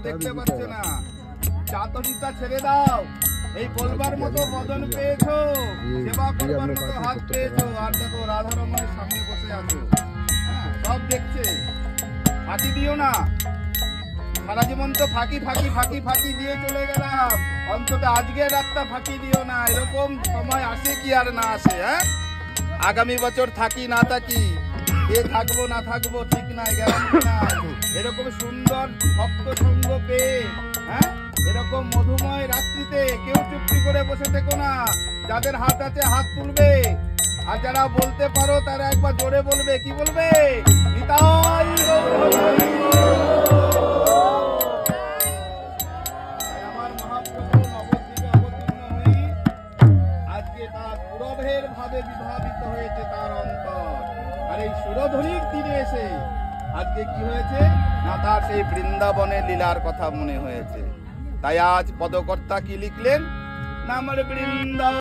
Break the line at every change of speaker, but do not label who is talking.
দেখতে পাচ্ছে না। চাতুরিতা ছেড়ে দাও, এই বলবার মতো বদন পেয়েছো, সেবা করবার মতো হাত পেয়েছো, আর দেখো রাধারমণের সামনে বসে আছো, সব দেখছে। ফাঁকি দিও না, সারা জীবন তো ফাঁকি ফাঁকি ফাঁকি ফাঁকি দিয়ে চলে গেলাম, অন্তত আজকে রাতটা ফাঁকি দিও না। এরকম সময় আসে কি আর না আসে, আগামী বছর থাকি না থাকি, এ থাকবো না থাকবো ঠিক নাই, গ্যারান্টি নাই। এরকম সুন্দর ভক্ত সঙ্গ পেয়ে, এরকম মধুময় রাত্রিতে কেউ চুপটি করে বসে থেকো না। যাদের হাত আছে হাত তুলবে, আর যারা বলতে পারো তারা একবার জোরে বলবে। কি বলবে? নিতাই গৌর হরি। আমার মহাপ্রভু নবদ্বীপে অবতীর্ণ হয়ে আজকে তার পুরবের ভাবে বিভাবিত হয়েছে তার অন্তর। আর এই সুরধনির তীরে এসে আজকে কি হয়েছে না, তার সেই বৃন্দাবনের লীলার কথা মনে হয়েছে। তাই আজ পদকর্তা কি লিখলেন না, আমার বৃন্দা